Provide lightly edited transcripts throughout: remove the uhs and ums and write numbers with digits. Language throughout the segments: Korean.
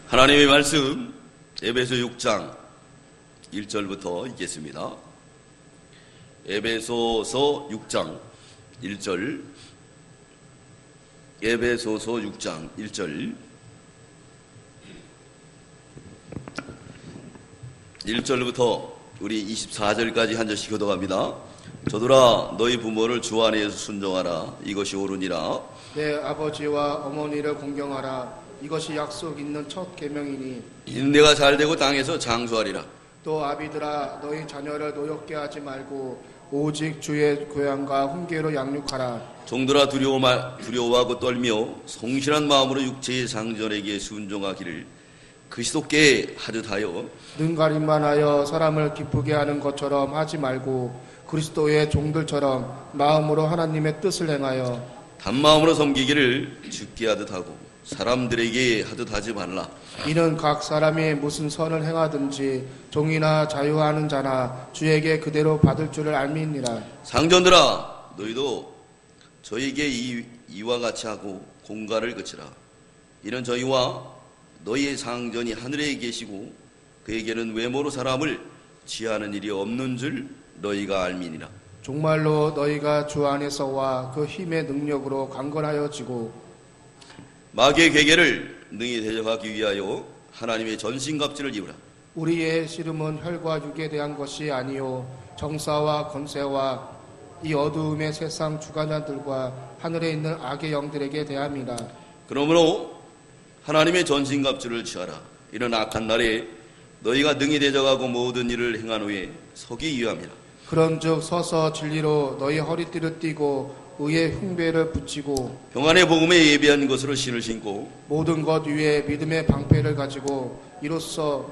하나님의 말씀 에베소 6장 1절부터 읽겠습니다. 에베소서 6장 1절, 에베소서 6장 1절, 1절부터 우리 24절까지 한 절씩 교독합니다. 저들아 너희 부모를 주 안에서 순종하라. 이것이 옳으니라. 내 아버지와 어머니를 공경하라. 이것이 약속 있는 첫 계명이니 인내가 잘되고 땅에서 장수하리라. 또 아비들아 너희 자녀를 노엽게 하지 말고 오직 주의 교양과 훈계로 양육하라. 종들아 두려워하고 떨며 성실한 마음으로 육체의 상전에게 순종하기를 그리스도께 하듯 하여 능가림만 하여 사람을 기쁘게 하는 것처럼 하지 말고 그리스도의 종들처럼 마음으로 하나님의 뜻을 행하여 단마음으로 섬기기를 주께 하듯 하고 사람들에게 하듯 하지 말라. 이는 각 사람이 무슨 선을 행하든지 종이나 자유하는 자나 주에게 그대로 받을 줄을 알미니라. 상전들아 너희도 저에게 이와 같이 하고 공갈을 그치라. 이는 저희와 너희의 상전이 하늘에 계시고 그에게는 외모로 사람을 취하는 일이 없는 줄 너희가 알미니라. 정말로 너희가 주 안에서와 그 힘의 능력으로 강건하여지고 마귀의 괴계를 능히 대적하기 위하여 하나님의 전신갑주를 입으라. 우리의 씨름은 혈과 육에 대한 것이 아니요 정사와 권세와 이 어두움의 세상 주관자들과 하늘에 있는 악의 영들에게 대함이라. 그러므로 하나님의 전신갑주를 취하라. 이런 악한 날에 너희가 능히 대적하고 모든 일을 행한 후에 서기 위함이라. 그런즉 서서 진리로 너희 허리띠를 띠고 의의 흉배를 붙이고 평안의 복음에 예비한 것으로 신을 신고 모든 것 위에 믿음의 방패를 가지고 이로써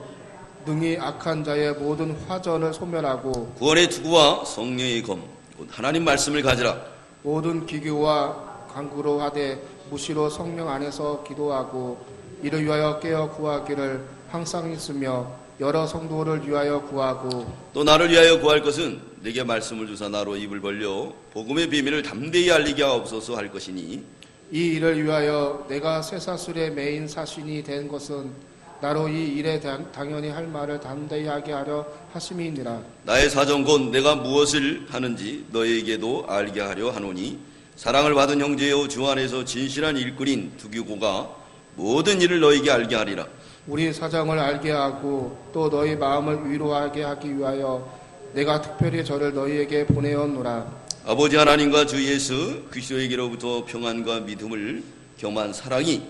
능히 악한 자의 모든 화전을 소멸하고 구원의 투구와 성령의 검 곧 하나님 말씀을 가지라. 모든 기교와 간구로 하되 무시로 성령 안에서 기도하고 이를 위하여 깨어 구하기를 항상 있으며 여러 성도를 위하여 구하고 또 나를 위하여 구할 것은 내게 말씀을 주사 나로 입을 벌려 복음의 비밀을 담대히 알리게 하옵소서 할 것이니 이 일을 위하여 내가 쇠사슬의 메인 사신이 된 것은 나로 이 일에 당연히 할 말을 담대히 하게 하려 하심이니라. 나의 사정 곧 내가 무엇을 하는지 너희에게도 알게 하려 하노니 사랑을 받은 형제여 주 안에서 진실한 일꾼인 두기고가 모든 일을 너희에게 알게 하리라. 우리 사정을 알게 하고 또 너희 마음을 위로하게 하기 위하여 내가 특별히 저를 너희에게 보내었노라. 아버지 하나님과 주 예수 그리스도에게로부터 평안과 믿음을 겸한 사랑이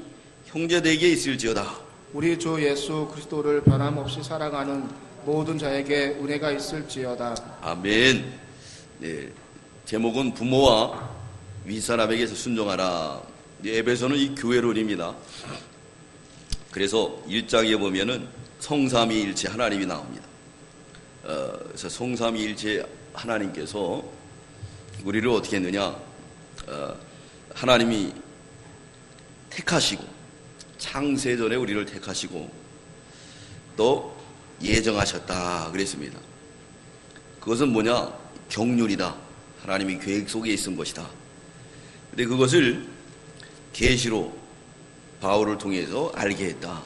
형제들에게 있을지어다. 우리 주 예수 그리스도를 변함없이 사랑하는 모든 자에게 은혜가 있을지어다. 아멘. 네, 제목은 부모와 윗사람에게서 순종하라. 에베소는 이 교회론입니다. 그래서 1장에 보면은 성삼위일체 하나님이 나옵니다. 그래서 성삼위일체 하나님께서 우리를 어떻게 했느냐? 하나님이 택하시고 창세전에 우리를 택하시고 또 예정하셨다 그랬습니다. 그것은 뭐냐? 경륜이다. 하나님이 계획 속에 있은 것이다. 근데 그것을 계시로 바울을 통해서 알게 했다.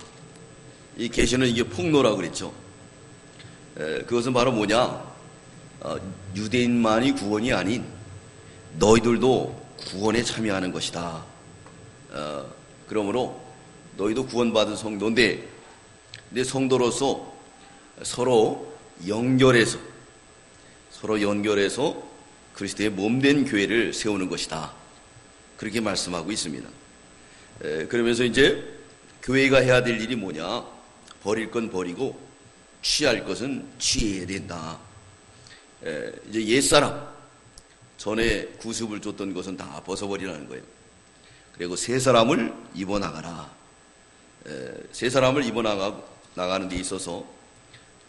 이 계시는 이게 폭로라고 그랬죠. 그것은 바로 뭐냐? 유대인만이 구원이 아닌 너희들도 구원에 참여하는 것이다. 그러므로 너희도 구원받은 성도인데 내 성도로서 서로 연결해서 그리스도의 몸된 교회를 세우는 것이다. 그렇게 말씀하고 있습니다. 그러면서 이제 교회가 해야 될 일이 뭐냐? 버릴 건 버리고 취할 것은 취해야 된다. 이제 옛사람 전에 구습을 줬던 것은 다 벗어버리라는 거예요. 그리고 새 사람을 입어나가라. 새 사람을 입어나가는 데 있어서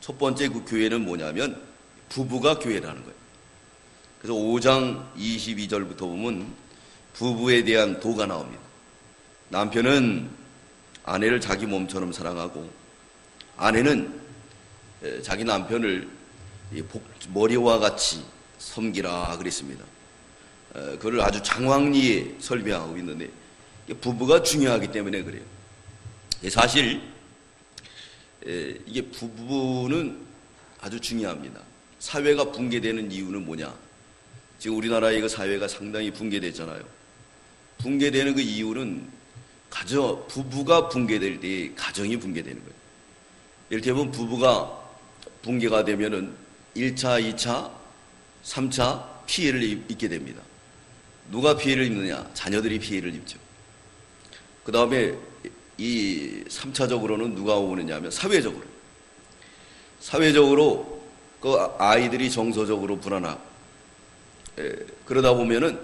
첫 번째 그 교회는 뭐냐면 부부가 교회라는 거예요. 그래서 5장 22절부터 보면 부부에 대한 도가 나옵니다. 남편은 아내를 자기 몸처럼 사랑하고 아내는 자기 남편을 머리와 같이 섬기라 그랬습니다. 그걸 아주 장황리에 설명하고 있는데 부부가 중요하기 때문에 그래요. 사실 이게 부부는 아주 중요합니다. 사회가 붕괴되는 이유는 뭐냐? 지금 우리나라의 그 사회가 상당히 붕괴됐잖아요. 붕괴되는 그 이유는 부부가 붕괴될 때 가정이 붕괴되는 거예요. 이를테면 부부가 붕괴가 되면은 1차, 2차, 3차 피해를 입게 됩니다. 누가 피해를 입느냐? 자녀들이 피해를 입죠. 그 다음에 이 3차적으로는 누가 오느냐 하면 사회적으로 그 아이들이 정서적으로 불안하고, 그러다 보면은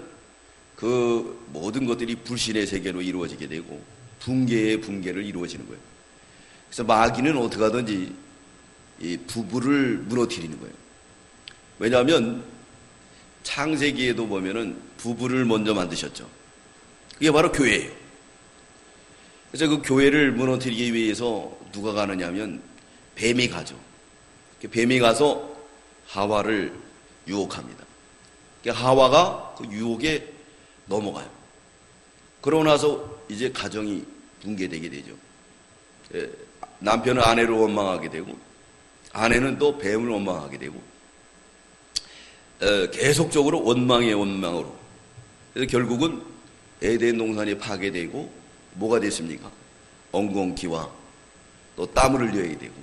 그 모든 것들이 불신의 세계로 이루어지게 되고 붕괴의 붕괴를 이루어지는 거예요. 그래서 마귀는 어떻게 하든지 이 부부를 무너뜨리는 거예요. 왜냐하면 창세기에도 보면은 부부를 먼저 만드셨죠. 그게 바로 교회예요. 그래서 그 교회를 무너뜨리기 위해서 누가 가느냐 하면 뱀이 가죠. 뱀이 가서 하와를 유혹합니다. 하와가 그 유혹에 넘어가요. 그러고 나서 이제 가정이 붕괴되게 되죠. 남편은 아내를 원망하게 되고 아내는 또 뱀을 원망하게 되고 계속적으로 원망으로. 그래서 결국은 에덴 동산이 파괴되고 뭐가 됐습니까? 엉겅퀴와 또 땀을 흘려야 되고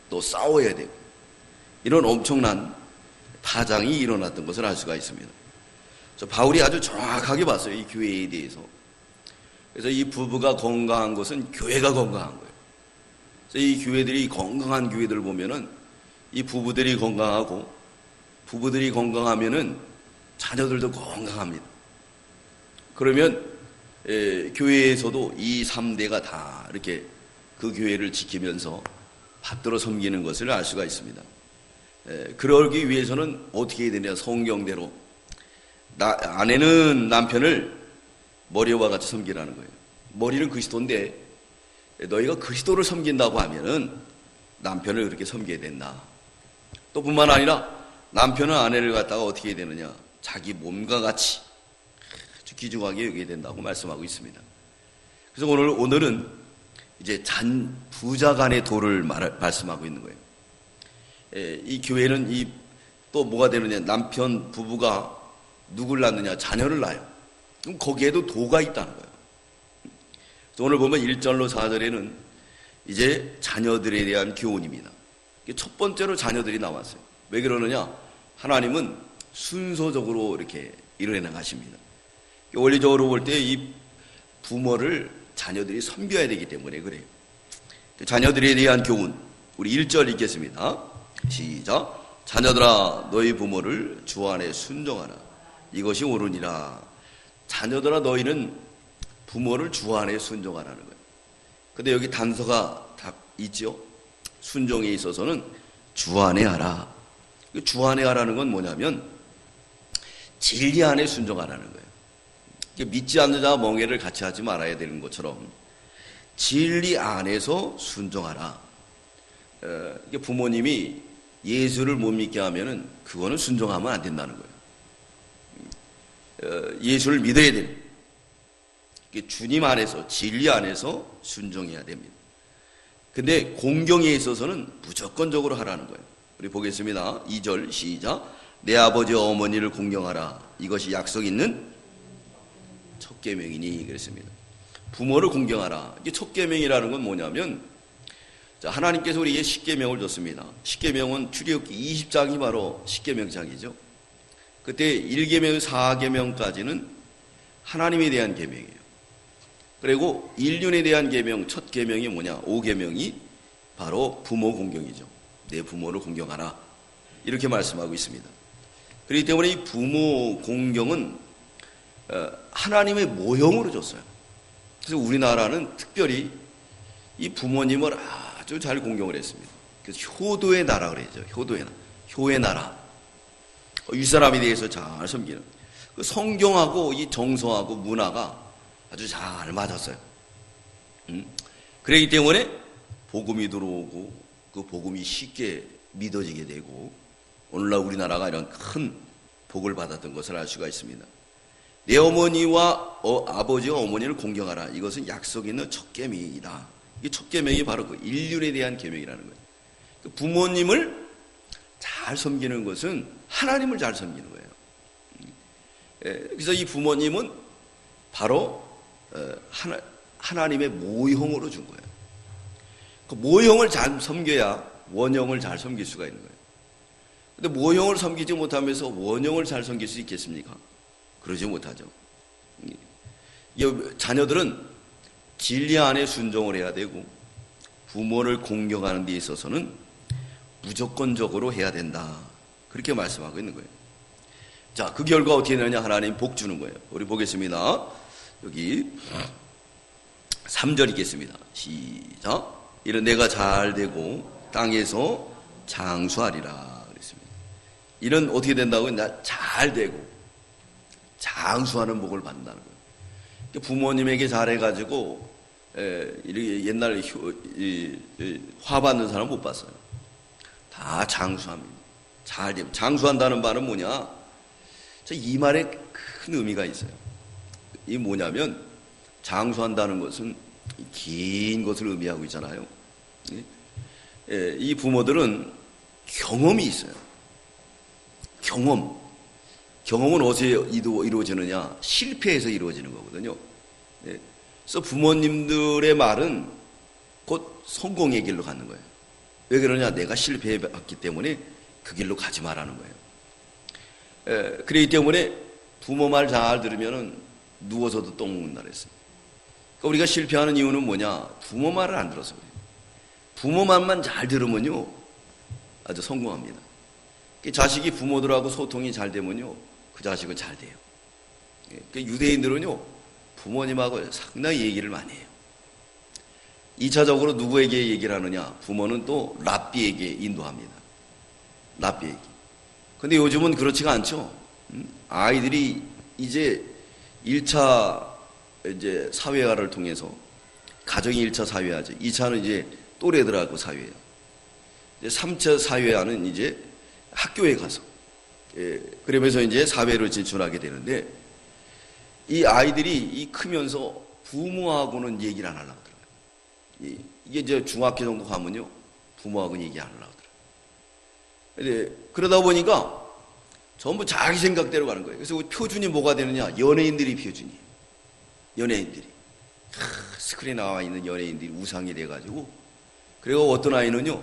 또 싸워야 되고 이런 엄청난 파장이 일어났던 것을 알 수가 있습니다. 바울이 아주 정확하게 봤어요. 이 교회에 대해서. 그래서 이 부부가 건강한 것은 교회가 건강한 거예요. 그래서 이 교회들이 건강한 교회들을 보면은 이 부부들이 건강하고 부부들이 건강하면은 자녀들도 건강합니다. 그러면 교회에서도 이 3대가 다 이렇게 그 교회를 지키면서 받들어 섬기는 것을 알 수가 있습니다. 그러기 위해서는 어떻게 해야 되냐? 성경대로 아내는 남편을 머리와 같이 섬기라는 거예요. 머리는 그리스도인데 너희가 그리스도를 섬긴다고 하면은 남편을 그렇게 섬겨야 된다. 또 뿐만 아니라 남편은 아내를 갖다가 어떻게 해야 되느냐? 자기 몸과 같이 아주 귀중하게 여겨야 된다고 말씀하고 있습니다. 그래서 오늘은 이제 부자 간의 도를 말씀하고 있는 거예요. 이 교회는 또 뭐가 되느냐? 남편 부부가 누굴 낳느냐? 자녀를 낳아요. 그럼 거기에도 도가 있다는 거예요. 그래서 오늘 보면 1절로 4절에는 이제 자녀들에 대한 교훈입니다. 첫 번째로 자녀들이 나왔어요. 왜 그러느냐? 하나님은 순서적으로 이렇게 일어나 나가십니다. 원리적으로 볼 때 이 부모를 자녀들이 섬겨야 되기 때문에 그래요. 자녀들에 대한 교훈, 우리 1절 읽겠습니다. 시작. 자녀들아 너희 부모를 주 안에 순종하라. 이것이 옳으니라. 자녀들아 너희는 부모를 주 안에 순종하라는 거예요. 근데 여기 단서가 다 있죠. 순종에 있어서는 주 안에 하라. 주 안에 하라는 건 뭐냐면 진리 안에 순종하라는 거예요. 믿지 않는 자와 멍에를 같이 하지 말아야 되는 것처럼 진리 안에서 순종하라. 부모님이 예수를 못 믿게 하면은 그거는 순종하면 안 된다는 거예요. 예수를 믿어야 됩니다. 주님 안에서 진리 안에서 순종해야 됩니다. 근데 공경에 있어서는 무조건적으로 하라는 거예요. 우리 보겠습니다. 2절 시작. 내 아버지와 어머니를 공경하라. 이것이 약속 있는 첫 계명이니 그랬습니다. 부모를 공경하라. 이게 첫 계명이라는 건 뭐냐면 하나님께서 우리에게 십계명을 줬습니다. 십계명은 출애굽기 20장이 바로 십계명장이죠. 그때 1계명, 4계명까지는 하나님에 대한 계명이에요. 그리고 인륜에 대한 계명, 첫 계명이 뭐냐? 5계명이 바로 부모 공경이죠. 내 부모를 공경하라. 이렇게 말씀하고 있습니다. 그렇기 때문에 이 부모 공경은 하나님의 모형으로 줬어요. 그래서 우리나라는 특별히 이 부모님을 아주 잘 공경을 했습니다. 그래서 효도의 나라 그러죠. 효의 나라. 윗사람에 대해서 잘 섬기는. 그 성경하고 이 정서하고 문화가 아주 잘 맞았어요. 그렇기 때문에 복음이 들어오고 그 복음이 쉽게 믿어지게 되고 오늘날 우리나라가 이런 큰 복을 받았던 것을 알 수가 있습니다. 내 어머니와 아버지와 어머니를 공경하라. 이것은 약속 있는 첫 계명이다. 이 첫 계명이 바로 그 인륜에 대한 계명이라는 거예요. 부모님을 잘 섬기는 것은 하나님을 잘 섬기는 거예요. 그래서 이 부모님은 바로 하나님의 모형으로 준 거예요. 그 모형을 잘 섬겨야 원형을 잘 섬길 수가 있는 거예요. 근데 모형을 섬기지 못하면서 원형을 잘 섬길 수 있겠습니까? 그러지 못하죠. 자녀들은 진리 안에 순종을 해야 되고 부모를 공경하는 데 있어서는 무조건적으로 해야 된다. 그렇게 말씀하고 있는 거예요. 자, 그 결과 어떻게 되느냐? 하나님 복 주는 거예요. 우리 보겠습니다. 여기 3절 읽겠습니다. 시작. 이런 내가 잘 되고 땅에서 장수하리라 그랬습니다. 이런 어떻게 된다고? 잘 되고 장수하는 복을 받는다는 거예요. 부모님에게 잘해가지고 이렇게 옛날에 화 받는 사람 못 봤어요. 다 장수합니다. 잘 되면 장수한다는 말은 뭐냐? 이 말에 큰 의미가 있어요. 이 뭐냐면 장수한다는 것은 긴 것을 의미하고 있잖아요. 이 부모들은 경험이 있어요. 경험은 어디서 이루어지느냐? 실패에서 이루어지는 거거든요. 그래서 부모님들의 말은 곧 성공의 길로 가는 거예요. 왜 그러냐? 내가 실패해봤기 때문에 그 길로 가지 말라는 거예요. 그렇기 때문에 부모 말 잘 들으면은 누워서도 똥 먹는다 그랬어요. 그러니까 우리가 실패하는 이유는 뭐냐? 부모 말을 안 들어서 그래요. 부모 말만 잘 들으면요, 아주 성공합니다. 자식이 부모들하고 소통이 잘 되면요, 그 자식은 잘 돼요. 유대인들은요, 부모님하고 상당히 얘기를 많이 해요. 2차적으로 누구에게 얘기를 하느냐? 부모는 또 랍비에게 인도합니다. 랍비에게. 근데 요즘은 그렇지가 않죠. 아이들이 이제 1차 이제 사회화를 통해서 가정이 1차 사회화죠. 2차는 이제 또래들하고 사회화. 3차 사회화는 이제 학교에 가서 그러면서 이제 사회로 진출하게 되는데 이 아이들이 크면서 부모하고는 얘기를 안 하려고 하더라고요. 이게 이제 중학교 정도 가면요, 부모하고는 얘기 안 하려고 하더라고요. 그러다 보니까 전부 자기 생각대로 가는 거예요. 그래서 표준이 뭐가 되느냐? 연예인들이 표준이에요. 연예인들이. 스크린에 나와 있는 연예인들이 우상이 돼가지고, 그리고 어떤 아이는요,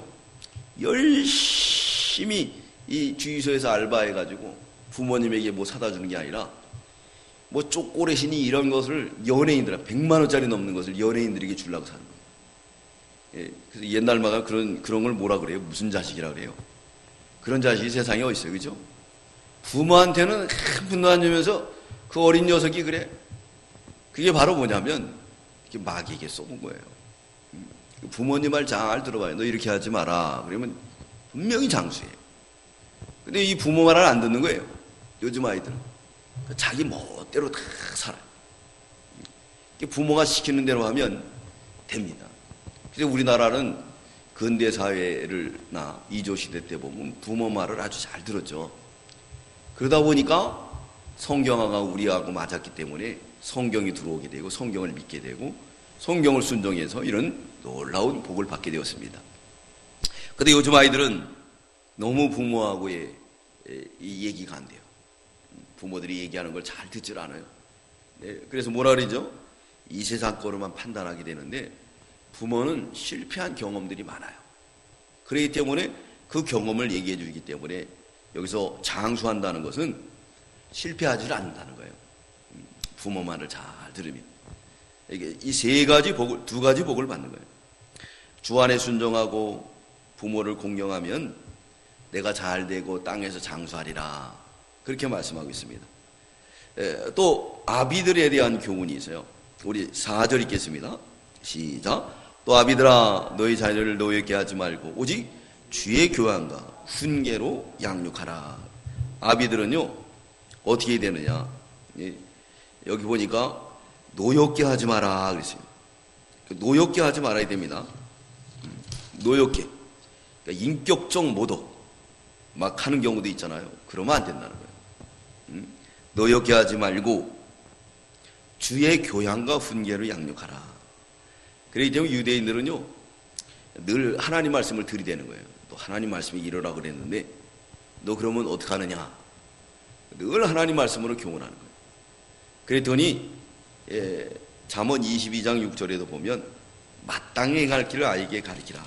열심히 이 주유소에서 알바해가지고 부모님에게 뭐 사다 주는 게 아니라 뭐 초콜릿이니 이런 것을 연예인들, 100만원짜리 넘는 것을 연예인들에게 주려고 사는 거예요. 그래서 옛날 말가 그런 걸 뭐라 그래요? 무슨 자식이라 그래요? 그런 자식이 세상에 어디 있어요, 그죠? 부모한테는 한 푼도 안 주면서 그 어린 녀석이 그래. 그게 바로 뭐냐면 마귀에게 쏘은 거예요. 부모님 말 잘 들어봐요. 너 이렇게 하지 마라. 그러면 분명히 장수해요. 근데 이 부모 말을 안 듣는 거예요. 요즘 아이들은. 자기 멋대로 다 살아요. 부모가 시키는 대로 하면 됩니다. 그래서 우리나라는 근대 사회를나 이조 시대 때 보면 부모 말을 아주 잘 들었죠. 그러다 보니까 성경하고 우리하고 맞았기 때문에 성경이 들어오게 되고 성경을 믿게 되고 성경을 순종해서 이런 놀라운 복을 받게 되었습니다. 그런데 요즘 아이들은 너무 부모하고의 이 얘기가 안 돼요. 부모들이 얘기하는 걸 잘 듣질 않아요. 그래서 뭐라 그러죠? 이 세상 거로만 판단하게 되는데 부모는 실패한 경험들이 많아요. 그렇기 때문에 그 경험을 얘기해 주기 때문에 여기서 장수한다는 것은 실패하지 않는다는 거예요. 부모 말을 잘 들으면. 이게 이 세 가지 복을, 두 가지 복을 받는 거예요. 주 안에 순종하고 부모를 공경하면 내가 잘 되고 땅에서 장수하리라. 그렇게 말씀하고 있습니다. 또 아비들에 대한 교훈이 있어요. 우리 4절 읽겠습니다. 시작. 또 아비들아 너희 자녀를 노엽게 하지 말고 오직 주의 교양과 훈계로 양육하라. 아비들은요 어떻게 되느냐? 여기 보니까 노엽게 하지 마라 그랬어요. 노엽게 하지 말아야 됩니다. 노엽게. 그러니까 인격적 모독 막 하는 경우도 있잖아요. 그러면 안 된다는 거예요. 노엽게 하지 말고 주의 교양과 훈계를 양육하라. 그렇기 때문에 유대인들은요, 늘 하나님 말씀을 들이대는 거예요. 또 하나님 말씀이 이러라 그랬는데 너 그러면 어떡하느냐. 늘 하나님 말씀으로 교훈하는 거예요. 그랬더니 잠언 22장 6절에도 보면 마땅히 행할 길을 아이에게 가르치라.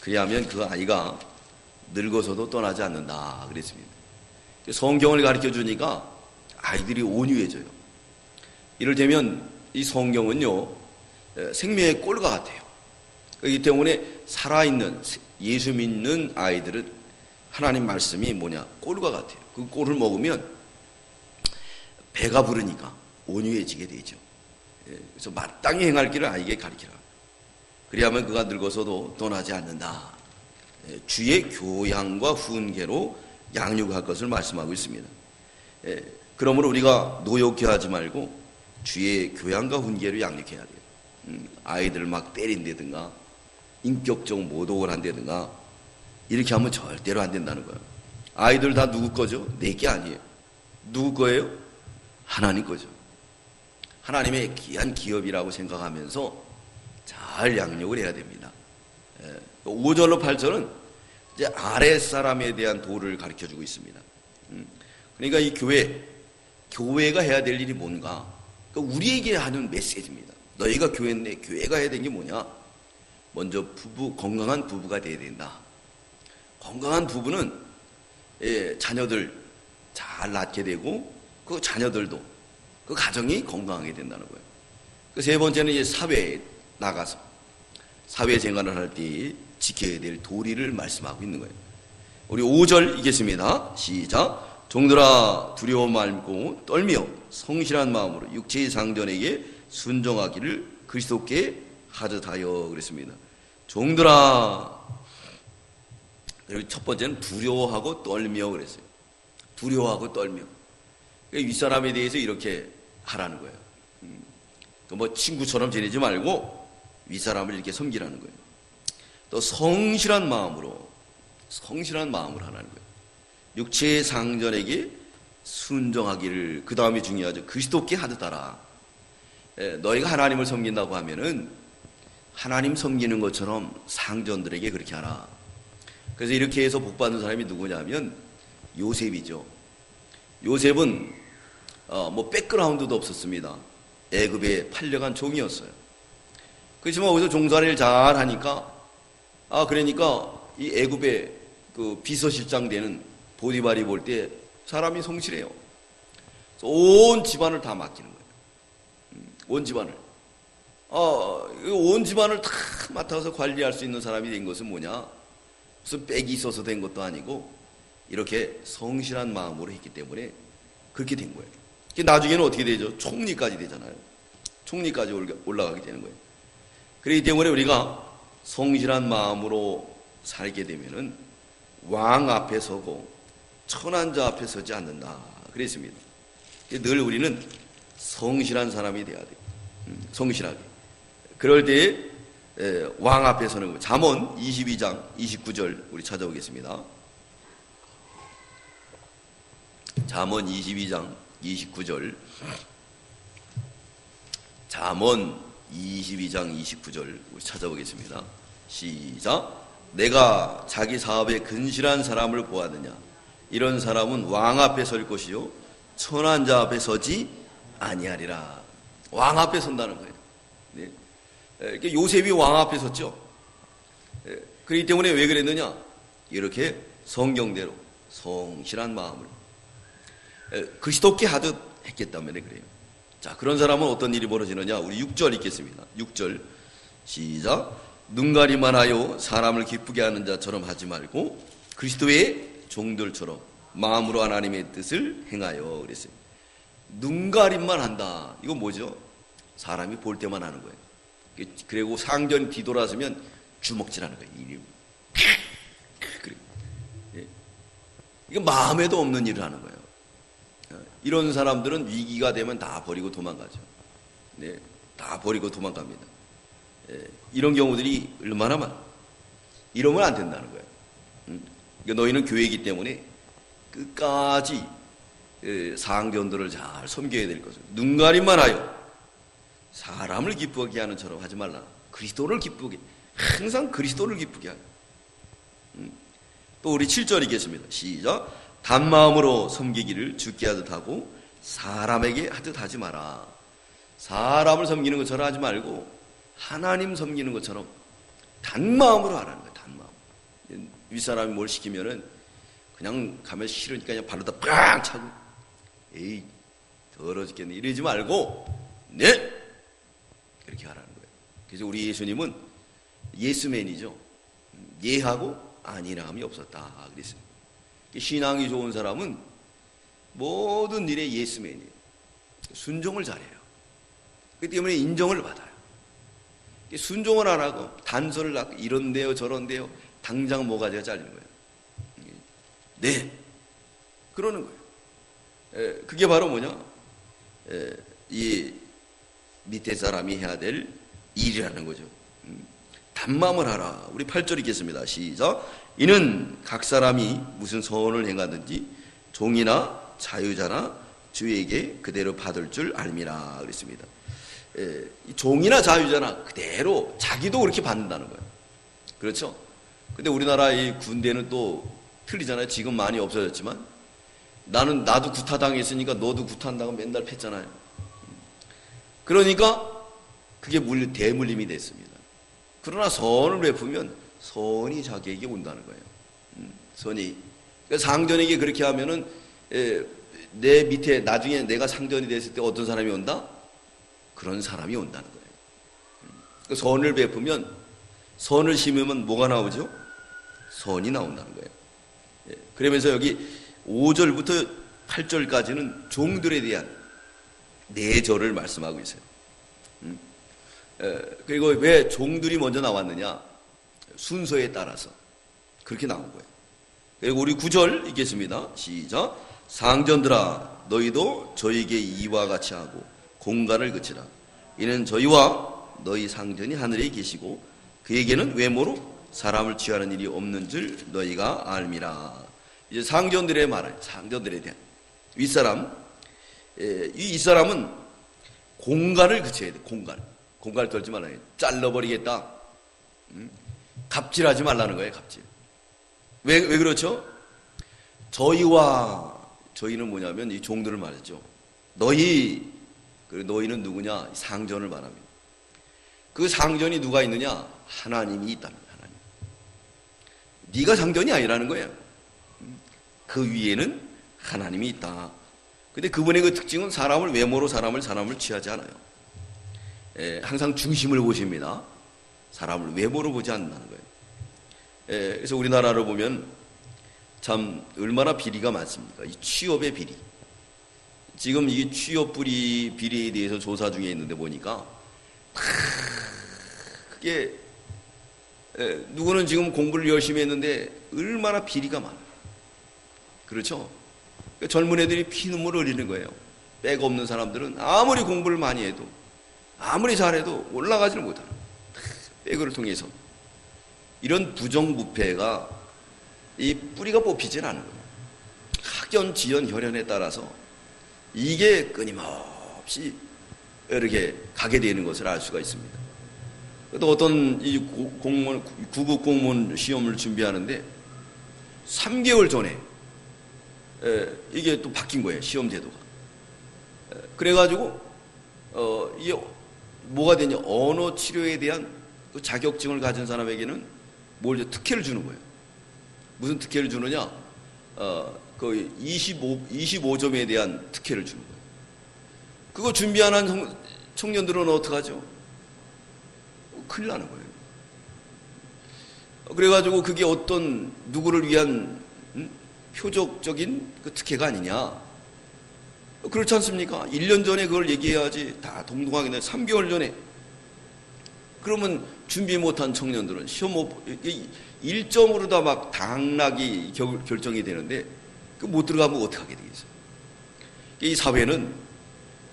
그리하면 그 아이가 늙어서도 떠나지 않는다 그랬습니다. 성경을 가르쳐 주니까 아이들이 온유해져요. 이를테면 이 성경은요, 생명의 꼴과 같아요. 그렇기 때문에 살아있는 예수 믿는 아이들은 하나님 말씀이 뭐냐? 꼴과 같아요. 그 꼴을 먹으면 배가 부르니까 온유해지게 되죠. 그래서 마땅히 행할 길을 아이에게 가르치라. 그리하면 그가 늙어서도 떠나지 않는다. 주의 교양과 훈계로 양육할 것을 말씀하고 있습니다. 그러므로 우리가 노엽게 하지 말고 주의 교양과 훈계로 양육해야 돼요. 아이들을 막 때린다든가 인격적 모독을 한다든가 이렇게 하면 절대로 안 된다는 거예요. 아이들 다 누구 거죠? 내게 아니에요. 누구 거예요? 하나님 거죠. 하나님의 귀한 기업이라고 생각하면서 잘 양육을 해야 됩니다. 5절로 8절은 이제 아랫사람에 대한 도를 가르쳐주고 있습니다. 그러니까 이 교회가 해야 될 일이 뭔가? 그러니까 우리에게 하는 메시지입니다. 너희가 교회인데 교회가 해야 되는 게 뭐냐? 먼저 건강한 부부가 돼야 된다. 건강한 부부는 자녀들 잘 낳게 되고 그 자녀들도 그 가정이 건강하게 된다는 거예요. 그 세 번째는 이제 사회에 나가서 사회생활을 할 때 지켜야 될 도리를 말씀하고 있는 거예요. 우리 5절 읽겠습니다. 시작. 종들아 두려워 말고 떨며 성실한 마음으로 육체의 상전에게 순종하기를 그리스도께 하듯하여 그랬습니다. 종들아, 그리고 첫 번째는 두려워하고 떨며 그랬어요. 두려워하고 떨며. 윗사람에 대해서 이렇게 하라는 거예요. 뭐 친구처럼 지내지 말고 윗사람을 이렇게 섬기라는 거예요. 또 성실한 마음으로 하라는 거예요. 육체의 상전에게 순종하기를, 그 다음이 중요하죠. 그리스도께 하듯하라. 너희가 하나님을 섬긴다고 하면은 하나님 섬기는 것처럼 상전들에게 그렇게 하라. 그래서 이렇게 해서 복받은 사람이 누구냐면 요셉이죠. 요셉은 뭐 백그라운드도 없었습니다. 애굽에 팔려간 종이었어요. 그렇지만 거기서 종살이를 잘 하니까 그러니까 이 애굽의 그 비서실장 되는 보디발이 볼 때 사람이 성실해요. 그래서 온 집안을 다 맡기는 거예요. 온 집안을. 온 집안을 다 맡아서 관리할 수 있는 사람이 된 것은 뭐냐? 무슨 빽이 있어서 된 것도 아니고 이렇게 성실한 마음으로 했기 때문에 그렇게 된 거예요. 나중에는 어떻게 되죠? 총리까지 되잖아요. 총리까지 올라가게 되는 거예요. 그렇기 때문에 우리가 성실한 마음으로 살게 되면은 왕 앞에 서고 천한 자 앞에 서지 않는다 그랬습니다. 늘 우리는 성실한 사람이 돼야 돼요. 성실하게. 그럴 때 왕 앞에 서는 거예요. 잠언 22장 29절 우리 찾아오겠습니다. 잠언 22장 29절. 잠언 22장 29절 우리 찾아보겠습니다. 시작. 내가 자기 사업에 근실한 사람을 보았느냐? 이런 사람은 왕 앞에 설 것이요 천한 자 앞에 서지 아니하리라. 왕 앞에 선다는 거예요. 네. 이렇게 요셉이 왕 앞에 섰죠. 그렇기 때문에 왜 그랬느냐? 이렇게 성경대로 성실한 마음을 그리스도께 하듯 했기 때문에 그래요. 자, 그런 사람은 어떤 일이 벌어지느냐? 우리 6절 읽겠습니다. 6절 시작. 눈가리만 하여 사람을 기쁘게 하는 자처럼 하지 말고 그리스도의 종들처럼 마음으로 하나님의 뜻을 행하여 그랬어요. 눈가림만 한다. 이건 뭐죠? 사람이 볼 때만 하는 거예요. 그리고 상전이 뒤돌아서면 주먹질하는 거예요. 이게 마음에도 없는 일을 하는 거예요. 이런 사람들은 위기가 되면 다 버리고 도망가죠. 네, 다 버리고 도망갑니다. 이런 경우들이 얼마나 많아. 이러면 안 된다는 거예요. 그러니까 너희는 교회이기 때문에 끝까지 상전들을 잘 섬겨야 될 것을 눈가림만 하여 사람을 기쁘게 하는 처럼 하지 말라. 그리스도를 기쁘게, 항상 그리스도를 기쁘게 하라. 또 우리 7절 읽겠습니다. 시작. 단마음으로 섬기기를 주께 하듯 하고 사람에게 하듯 하지 마라. 사람을 섬기는 것처럼 하지 말고 하나님 섬기는 것처럼 단마음으로 하라는 거예요. 단마음. 윗사람이 뭘 시키면은 그냥 가면 싫으니까 그냥 발로다 빵 차고, 에이 더러워 죽겠네 이러지 말고 네 이렇게 하라는 거예요. 그래서 우리 예수님은 예스맨이죠. 예하고 아니라함이 없었다 그랬습니다. 신앙이 좋은 사람은 모든 일에 예스맨이에요. 순종을 잘해요. 그렇기 때문에 인정을 받아요. 순종을 안 하고 단서를 하고 이런데요 저런데요 당장 모가지가 잘리는 거예요. 네 그러는 거예요. 그게 바로 뭐냐, 이 밑에 사람이 해야 될 일이라는 거죠. 단마음을 하라. 우리 8절 읽겠습니다. 시작. 이는 각 사람이 무슨 선을 행하든지 종이나 자유자나 주에게 그대로 받을 줄 알미라 그랬습니다. 종이나 자유자나 그대로 자기도 그렇게 받는다는 거예요. 그렇죠? 근데 우리나라 이 군대는 또 틀리잖아요. 지금 많이 없어졌지만 나도 구타당했으니까 너도 구타한다고 맨날 팼잖아요. 그러니까 그게 대물림이 됐습니다. 그러나 선을 베푸면 선이 자기에게 온다는 거예요. 선이. 그러니까 상전에게 그렇게 하면은 내 밑에 나중에 내가 상전이 됐을 때 어떤 사람이 온다? 그런 사람이 온다는 거예요. 그러니까 선을 베푸면, 선을 심으면 뭐가 나오죠? 선이 나온다는 거예요. 그러면서 여기 5절부터 8절까지는 종들에 대한 내절을 말씀하고 있어요. 그리고 왜 종들이 먼저 나왔느냐? 순서에 따라서 그렇게 나온 거예요. 그리고 우리 9절 읽겠습니다. 시작. 상전들아 너희도 저에게 이와 같이 하고 공간을 그치라. 이는 저희와 너희 상전이 하늘에 계시고 그에게는 외모로 사람을 취하는 일이 없는 줄 너희가 알미라. 이제 상전들의 말을, 상전들에 대한 윗사람, 이 사람은 공간을 그쳐야 돼. 공간을 떨지 말라. 잘라버리겠다. 갑질하지 말라는 거예요. 갑질. 왜 그렇죠? 저희는 뭐냐면 이 종들을 말했죠. 너희는 누구냐? 상전을 말합니다. 그 상전이 누가 있느냐? 하나님이 있다는 거예요. 하나님. 네가 상전이 아니라는 거예요. 그 위에는 하나님이 있다. 근데 그분의 그 특징은 외모로 사람을 취하지 않아요. 항상 중심을 보십니다. 사람을 외모로 보지 않는다는 거예요. 그래서 우리나라를 보면 참 얼마나 비리가 많습니까? 이 취업의 비리. 지금 이 취업 비리에 대해서 조사 중에 있는데 보니까 그게 누구는 지금 공부를 열심히 했는데 얼마나 비리가 많아요. 그렇죠? 그러니까 젊은 애들이 피눈물을 흘리는 거예요. 백 없는 사람들은 아무리 공부를 많이 해도 아무리 잘해도 올라가지를 못하는 거예요. 백을 통해서. 이런 부정부패가 이 뿌리가 뽑히질 않은 거예요. 학연, 지연, 혈연에 따라서 이게 끊임없이 이렇게 가게 되는 것을 알 수가 있습니다. 또 어떤 이 구급 공무원 시험을 준비하는데 3개월 전에 이게 또 바뀐 거예요. 시험 제도가. 그래가지고 이게 뭐가 되냐? 언어 치료에 대한 그 자격증을 가진 사람에게는 특혜를 주는 거예요. 무슨 특혜를 주느냐? 그 25점에 대한 특혜를 주는 거예요. 그거 준비하는 청년들은 어떡하죠? 큰일 나는 거예요. 그래가지고 그게 어떤 누구를 위한 표적적인 그 특혜가 아니냐? 그렇지 않습니까? 1년 전에 그걸 얘기해야지. 다 동등하게 3개월 전에. 그러면 준비 못한 청년들은 시험 1점으로 다 막 당락이 결정이 되는데 그 못 들어가면 어떻게 하게 되겠어요? 이 사회는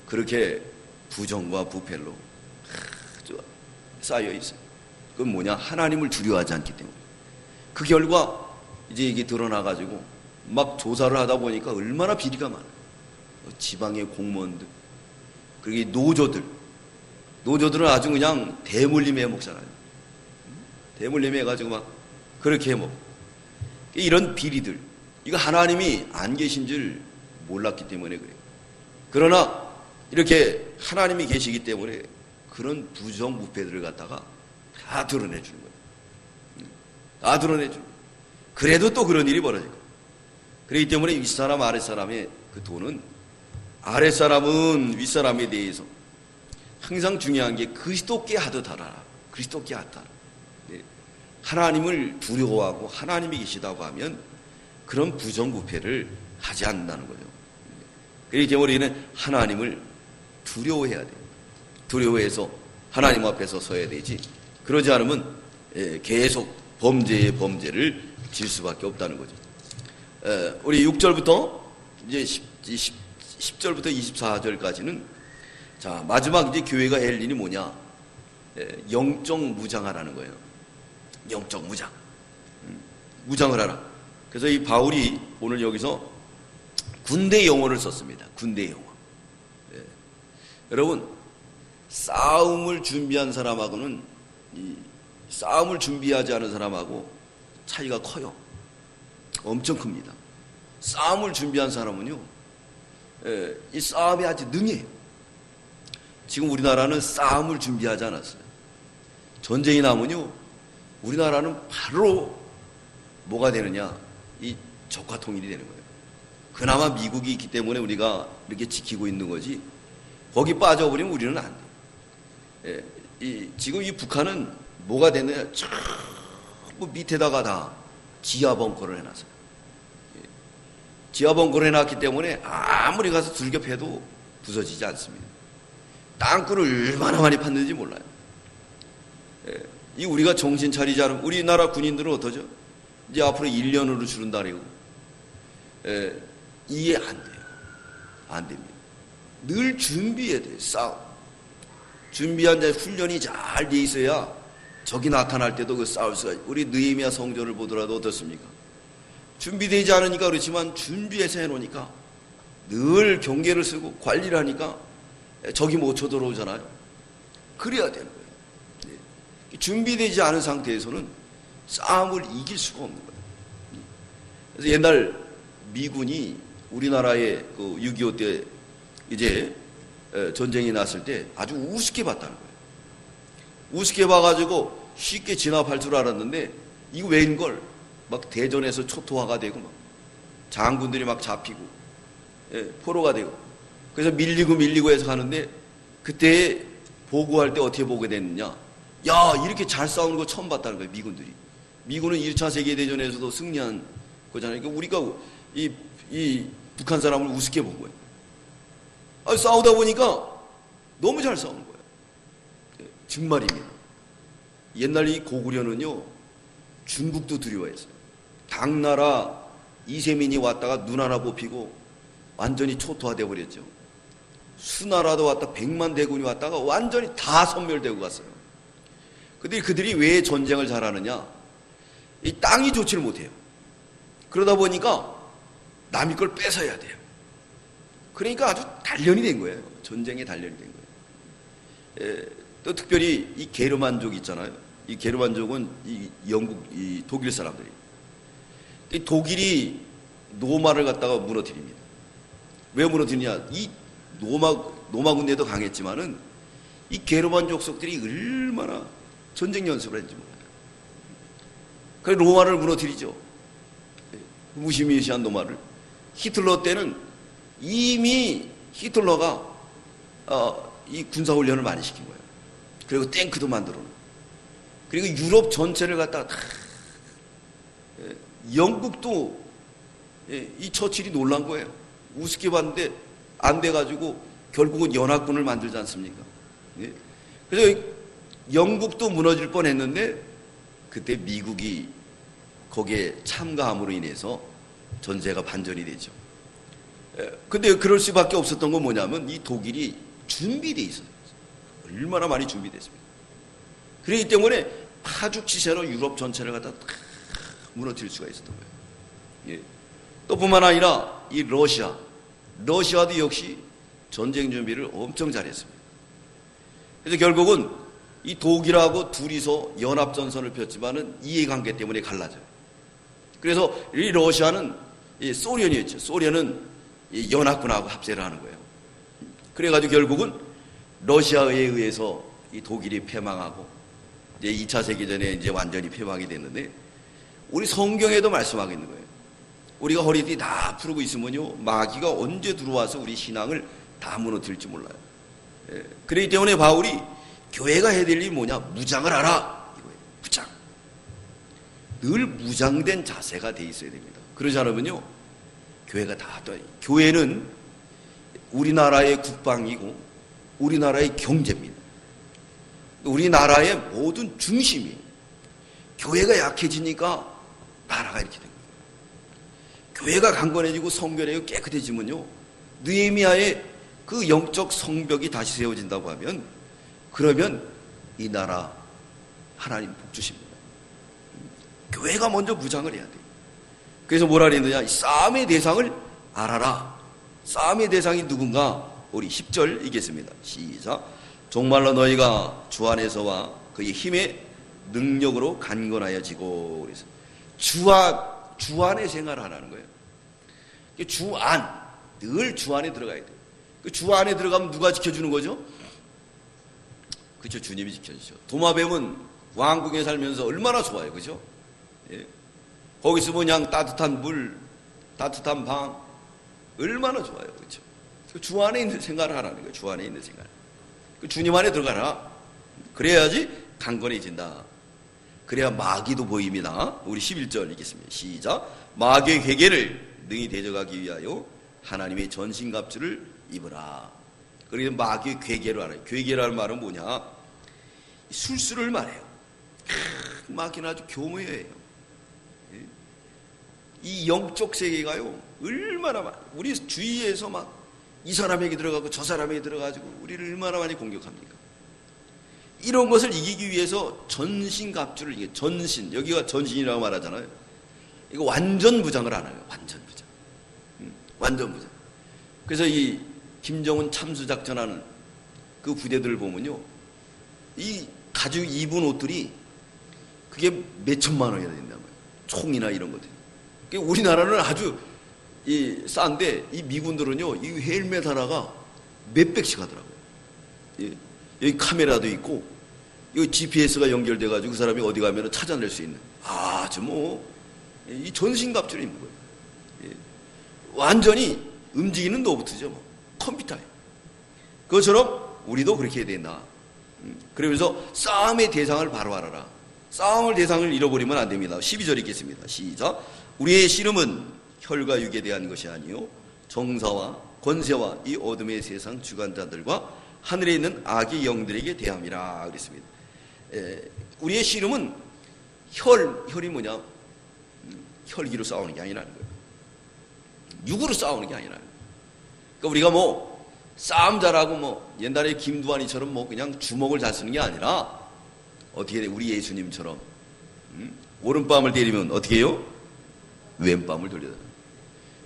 그렇게 부정과 부패로 쌓여 있어요. 그건 뭐냐? 하나님을 두려워하지 않기 때문에. 그 결과 이제 이게 드러나가지고 막 조사를 하다 보니까 얼마나 비리가 많아요. 지방의 공무원들, 그리고 노조들, 노조들은 아주 그냥 대물림에 해먹잖아요. 대물림에 해가지고 막 그렇게 해먹. 이런 비리들, 이거 하나님이 안 계신 줄 몰랐기 때문에 그래요. 그러나 이렇게 하나님이 계시기 때문에 그런 부정부패들을 갖다가 다 드러내주는 거예요. 다 드러내주는 거예요. 그래도 또 그런 일이 벌어질 거예요. 그렇기 때문에 윗사람 아랫사람의 그 도는, 아랫사람은 윗사람에 대해서 항상 중요한 게 그리스도께 하듯 하라. 그리스도께 하듯 하라. 하나님을 두려워하고 하나님이 계시다고 하면 그런 부정부패를 하지 않는다는 거죠. 그렇기 때문에 우리는 하나님을 두려워해야 돼요. 두려워해서 하나님 앞에서 서야 되지. 그러지 않으면 계속 범죄의 범죄를 질 수밖에 없다는 거죠. 우리 6절부터 이제 10절부터 24절까지는 자, 마지막 이제 교회가 할 일이 뭐냐? 영적 무장하라는 거예요. 영적 무장. 무장을 하라. 그래서 이 바울이 오늘 여기서 군대 용어를 썼습니다. 군대 용어. 여러분, 싸움을 준비한 사람하고는 이 싸움을 준비하지 않은 사람하고 차이가 커요. 엄청 큽니다. 싸움을 준비한 사람은요, 이 싸움에 아주 능해요. 지금 우리나라는 싸움을 준비하지 않았어요. 전쟁이 나면요, 우리나라는 바로 뭐가 되느냐? 이 적화 통일이 되는 거예요. 그나마 미국이 있기 때문에 우리가 이렇게 지키고 있는 거지, 거기 빠져버리면 우리는 안 돼요. 지금 이 북한은 뭐가 되느냐? 전부 밑에다가 다 지하 벙커를 해놨어요. 지하 벙커를 해놨기 때문에 아무리 가서 들겨 패도 부서지지 않습니다. 땅굴을 얼마나 많이 팠는지 몰라요. 이 우리가 정신 차리지 않으면 우리나라 군인들은 어떠죠? 이제 앞으로 1년으로 줄은다 그러고 이해 안 돼요. 안 됩니다. 늘 준비해야 돼요. 싸움. 준비한 자의 훈련이 잘 돼 있어야 적이 나타날 때도 그 싸울 수가 있어요. 우리 느헤미야 성전을 보더라도 어떻습니까? 준비되지 않으니까 그렇지만 준비해서 해놓으니까 늘 경계를 쓰고 관리를 하니까 적이 못 쳐들어오잖아요. 그래야 되는 거예요. 준비되지 않은 상태에서는 싸움을 이길 수가 없는 거예요. 그래서 옛날 미군이 우리나라에 그 6.25 때 이제 전쟁이 났을 때 아주 우습게 봤다는 거예요. 우습게 봐가지고 쉽게 진압할 줄 알았는데 이거 웬걸 막 대전에서 초토화가 되고 막 장군들이 막 잡히고 포로가 되고 그래서 밀리고 해서 가는데 그때 보고할 때 어떻게 보게 됐느냐? 야, 이렇게 잘 싸우는 거 처음 봤다는 거예요, 미군들이. 미군은 1차 세계대전에서도 승리한 거잖아요. 그러니까 우리가 이 북한 사람을 우습게 본 거예요. 싸우다 보니까 너무 잘 싸우는 거예요. 정말입니다. 옛날 이 고구려는요, 중국도 두려워했어요. 당나라 이세민이 왔다가 눈 하나 뽑히고 완전히 초토화되어 버렸죠. 수나라도 왔다 100만 대군이 왔다가 완전히 다 섬멸되고 갔어요. 근데 그들이 왜 전쟁을 잘하느냐? 이 땅이 좋지를 못해요. 그러다 보니까 남의 걸 뺏어야 돼요. 그러니까 아주 단련이 된 거예요. 전쟁에 단련이 된 거예요. 또 특별히 이 게르만족 있잖아요. 이 게르만족은 이 영국, 이 독일 사람들이. 이 독일이 노마를 갖다가 무너뜨립니다. 왜 무너뜨리냐? 이 노마 군대도 강했지만은 이 게르만족 속들이 얼마나 전쟁 연습을 했는지 몰라요. 그래서 로마를 무너뜨리죠. 무시무시한 노마를. 히틀러 때는 이미 히틀러가 이 군사훈련을 많이 시킨 거예요. 그리고 탱크도 만들어 놓고. 그리고 유럽 전체를 갖다가 다 영국도 이 처칠이 놀란 거예요. 우습게 봤는데 안 돼가지고 결국은 연합군을 만들지 않습니까? 그래서 영국도 무너질 뻔했는데 그때 미국이 거기에 참가함으로 인해서 전세가 반전이 되죠. 근데 그럴 수밖에 없었던 건 뭐냐면 이 독일이 준비돼 있어요. 얼마나 많이 준비됐습니까? 그렇기 때문에 파죽지세로 유럽 전체를 갖다 무너뜨릴 수가 있었던 거예요. 또 뿐만 아니라 이 러시아도 역시 전쟁 준비를 엄청 잘했습니다. 그래서 결국은 이 독일하고 둘이서 연합전선을 폈지만은 이해관계 때문에 갈라져요. 그래서 이 러시아는 이 소련이었죠. 소련은 이 연합군하고 합세를 하는 거예요. 그래가지고 결국은 러시아에 의해서 이 독일이 패망하고 이제 2차 세계전에 이제 완전히 패망이 됐는데, 우리 성경에도 말씀하고 있는 거예요. 우리가 허리띠 다 풀고 있으면요, 마귀가 언제 들어와서 우리 신앙을 다 무너뜨릴지 몰라요. 그렇기 때문에 바울이 교회가 해야 될 일이 뭐냐? 무장을 하라. 이거예요. 무장. 늘 무장된 자세가 돼 있어야 됩니다. 그러지 않으면요, 교회가 다 떠요. 교회는 우리나라의 국방이고 우리나라의 경제입니다. 우리나라의 모든 중심이, 교회가 약해지니까 나라가 이렇게 된 거예요. 교회가 강건해지고 성결하고 깨끗해지면요, 느헤미야의 그 영적 성벽이 다시 세워진다고 하면, 그러면 이 나라 하나님 복 주십니다. 교회가 먼저 무장을 해야 돼요. 그래서 뭐라 그랬느냐? 이 싸움의 대상을 알아라. 싸움의 대상이 누군가? 우리 10절 읽겠습니다. 시작. 정말로 너희가 주 안에서와 그의 힘의 능력으로 강건하여지고. 그래서 주 안에 생활하라는 거예요. 주 안, 늘 주 안에 들어가야 돼요. 그 주 안에 들어가면 누가 지켜주는 거죠? 그렇죠. 주님이 지켜주죠. 도마뱀은 왕궁에 살면서 얼마나 좋아요. 그죠? 예. 거기서 그냥 따뜻한 물, 따뜻한 방, 얼마나 좋아요. 그렇죠? 주 안에 있는 생활을 하라는 거예요. 주 안에 있는 생활. 그 주님 안에 들어가라. 그래야지 강건해진다. 그래야 마귀도 보입니다. 우리 11절 읽겠습니다. 시작. 마귀의 회개를 능히 대적하기 위하여 하나님의 전신갑주를 입으라. 그래서 마귀의 괴계로 알아요. 괴계라는 말은 뭐냐? 술수를 말해요. 마귀는 아주 교묘해요. 이 영적 세계가요, 얼마나 많이, 우리 주위에서 막 이 사람에게 들어가고 저 사람에게 들어가지고 우리를 얼마나 많이 공격합니까? 이런 것을 이기기 위해서 전신갑주를, 이게 전신, 여기가 전신이라고 말하잖아요. 이거 완전 무장을 안 해요. 완전 무장. 완전 무장. 그래서 이 김정은 참수작전하는 그 부대들을 보면요, 이 가지고 입은 옷들이 그게 몇 천만 원이나 된단 말이에요. 총이나 이런 것들. 그러니까 우리나라는 아주 이 싼데, 이 미군들은요, 이 헬멧 하나가 몇백씩 하더라고요. 예. 여기 카메라도 있고, 여기 GPS가 연결돼가지고 그 사람이 어디 가면 찾아낼 수 있는, 아주 뭐, 이 전신갑주를 입는 거예요. 예. 완전히 움직이는 로봇이죠. 뭐. 컴퓨터예요. 그것처럼 우리도 그렇게 해야 된다. 그러면서 싸움의 대상을 바로 알아라. 싸움의 대상을 잃어버리면 안 됩니다. 12절 읽겠습니다. 시작. 우리의 씨름은 혈과 육에 대한 것이 아니요 정사와 권세와 이 어둠의 세상 주관자들과 하늘에 있는 악의 영들에게 대함이라 그랬습니다. 우리의 씨름은 혈이 뭐냐? 혈기로 싸우는 게 아니라는 거예요. 육으로 싸우는 게 아니라는 거예요. 그러니까 우리가 뭐 싸움 잘하고 뭐 옛날에 김두한이처럼 뭐 그냥 주먹을 잘 쓰는 게 아니라, 어떻게 돼? 우리 예수님처럼 오른밤을 때리면 어떻게 해요? 왼밤을 돌려다.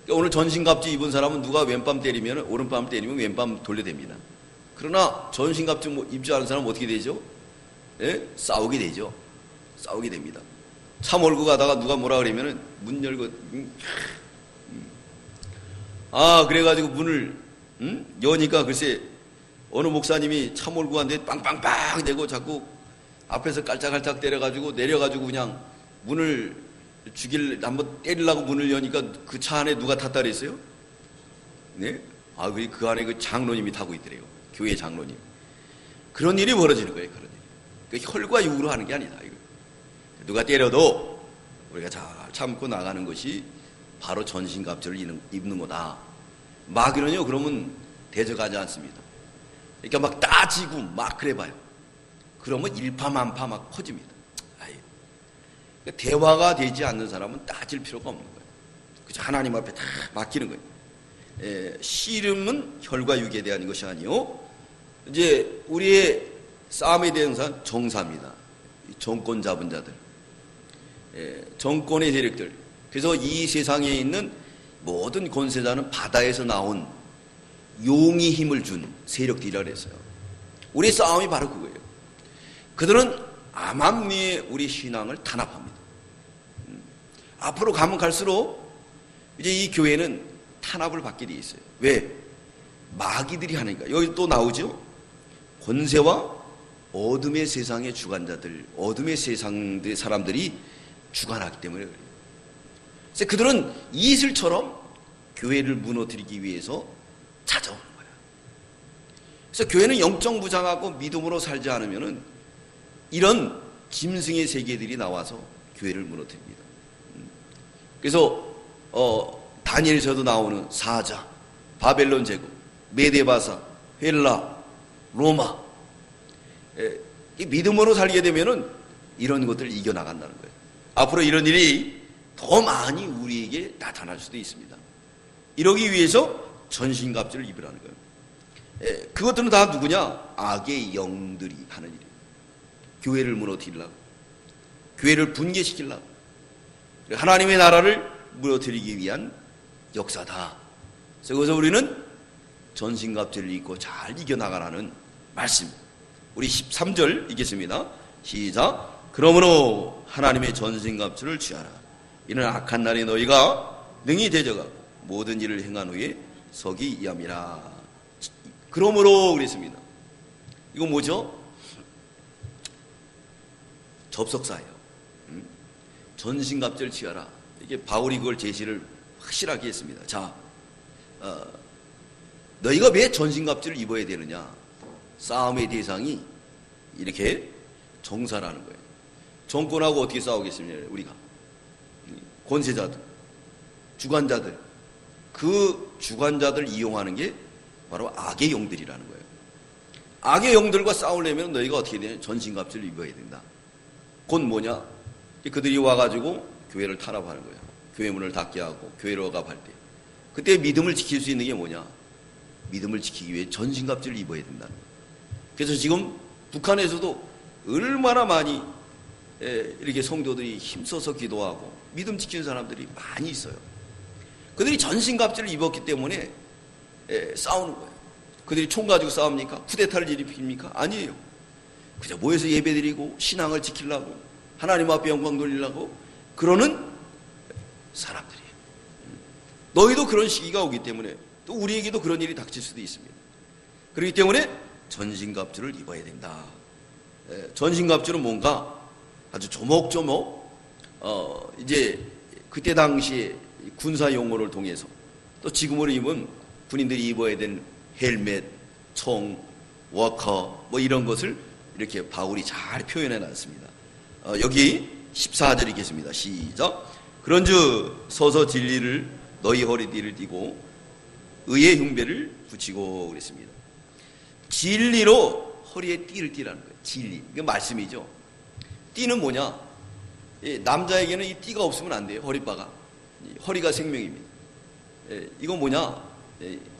그러니까 오늘 전신갑주 입은 사람은 누가 왼밤 때리면, 오른밤을 때리면 왼밤 돌려댑니다. 그러나 전신갑주 뭐 입지 않은 사람은 어떻게 되죠? 예? 싸우게 되죠. 싸우게 됩니다. 차 몰고 가다가 누가 뭐라 그러면은 문 열고 그래가지고 문을 여니까 글쎄 어느 목사님이 차 몰고 갔는데 빵빵빵 대고 자꾸 앞에서 깔짝깔짝 때려가지고 내려가지고 그냥 문을 한번 때리려고 문을 여니까 그 차 안에 누가 탔다 그랬어요? 네? 그 안에 그 장로님이 타고 있더래요. 교회 장로님. 그런 일이 벌어지는 거예요. 그런 일. 그러니까 혈과 육으로 하는 게 아니다. 이거. 누가 때려도 우리가 잘 참고 나가는 것이 바로 전신갑주를 입는 거다. 마귀는요, 그러면 대적하지 않습니다. 그러니까 막 따지고 막 그래봐요. 그러면 일파만파 막 퍼집니다. 그러니까 대화가 되지 않는 사람은 따질 필요가 없는 거예요. 그죠? 하나님 앞에 다 맡기는 거예요. 씨름은 혈과 육에 대한 것이 아니요, 이제 우리의 싸움에 대한 사람 정사입니다. 정권 잡은 자들, 정권의 세력들. 그래서 이 세상에 있는 모든 권세자는 바다에서 나온 용이 힘을 준 세력들이라 그랬어요. 우리의 싸움이 바로 그거예요. 그들은 암암리에 우리 신앙을 탄압합니다. 앞으로 가면 갈수록 이제 이 교회는 탄압을 받게 돼 있어요. 왜? 마귀들이 하니까. 여기 또 나오죠. 권세와 어둠의 세상의 주관자들, 어둠의 세상의 사람들이 주관하기 때문에 그래요. 그래서 그들은 이슬처럼 교회를 무너뜨리기 위해서 찾아오는 거야. 그래서 교회는 영적 무장하고 믿음으로 살지 않으면은 이런 짐승의 세계들이 나와서 교회를 무너뜨립니다. 그래서 다니엘서도 나오는 사자, 바벨론 제국, 메데바사, 헬라, 로마, 이 믿음으로 살게 되면은 이런 것들을 이겨나간다는 거예요. 앞으로 이런 일이 더 많이 우리에게 나타날 수도 있습니다. 이러기 위해서 전신갑주를 입으라는 거예요. 그것들은 다 누구냐? 악의 영들이 하는 일이에요. 교회를 무너뜨리려고, 교회를 붕괴시키려고, 하나님의 나라를 무너뜨리기 위한 역사다. 그래서 우리는 전신갑주를 입고 잘 이겨나가라는 말씀. 우리 13절 읽겠습니다. 시작. 그러므로 하나님의 전신갑주를 취하라. 이는 악한 날에 너희가 능히 대적하고 모든 일을 행한 후에 서기 이함이라. 그러므로 그랬습니다. 이거 뭐죠? 접속사예요. 전신갑주를 취하라. 이게 바울이 그걸 제시를 확실하게 했습니다. 자, 너희가 왜 전신갑주를 입어야 되느냐? 싸움의 대상이 이렇게 정사라는 거예요. 정권하고 어떻게 싸우겠습니까? 우리가 권세자들, 주관자들, 그 주관자들 이용하는 게 바로 악의 영들이라는 거예요. 악의 영들과 싸우려면 너희가 어떻게 되냐? 전신갑주를 입어야 된다. 곧 뭐냐? 그들이 와가지고 교회를 탄압하는 거예요. 교회 문을 닫게 하고 교회로 억압할 때, 그때 믿음을 지킬 수 있는 게 뭐냐? 믿음을 지키기 위해 전신갑주를 입어야 된다는 거예요. 그래서 지금 북한에서도 얼마나 많이 이렇게 성도들이 힘써서 기도하고 믿음 지키는 사람들이 많이 있어요. 그들이 전신갑주를 입었기 때문에 싸우는 거예요. 그들이 총 가지고 싸웁니까? 쿠데타를 일으킵니까? 아니에요. 그저 모여서 예배드리고 신앙을 지키려고, 하나님 앞에 영광 돌리려고 그러는 사람들이에요. 너희도 그런 시기가 오기 때문에 또 우리에게도 그런 일이 닥칠 수도 있습니다. 그렇기 때문에 전신갑주를 입어야 된다. 전신갑주는 뭔가 아주 조목조목 이제 그때 당시에 군사 용어를 통해서, 또 지금으로 입은 군인들이 입어야 되는 헬멧, 총, 워커 뭐 이런 것을 이렇게 바울이 잘 표현해 놨습니다. 여기 14절 읽겠습니다. 시작. 그런즉 서서 진리를 너희 허리띠를 띠고 의의 흉배를 붙이고 그랬습니다. 진리로 허리에 띠를 띠라는 거예요. 진리. 이게 말씀이죠. 띠는 뭐냐? 남자에게는 이 띠가 없으면 안 돼요. 허리바가. 허리가 생명입니다. 이건 뭐냐?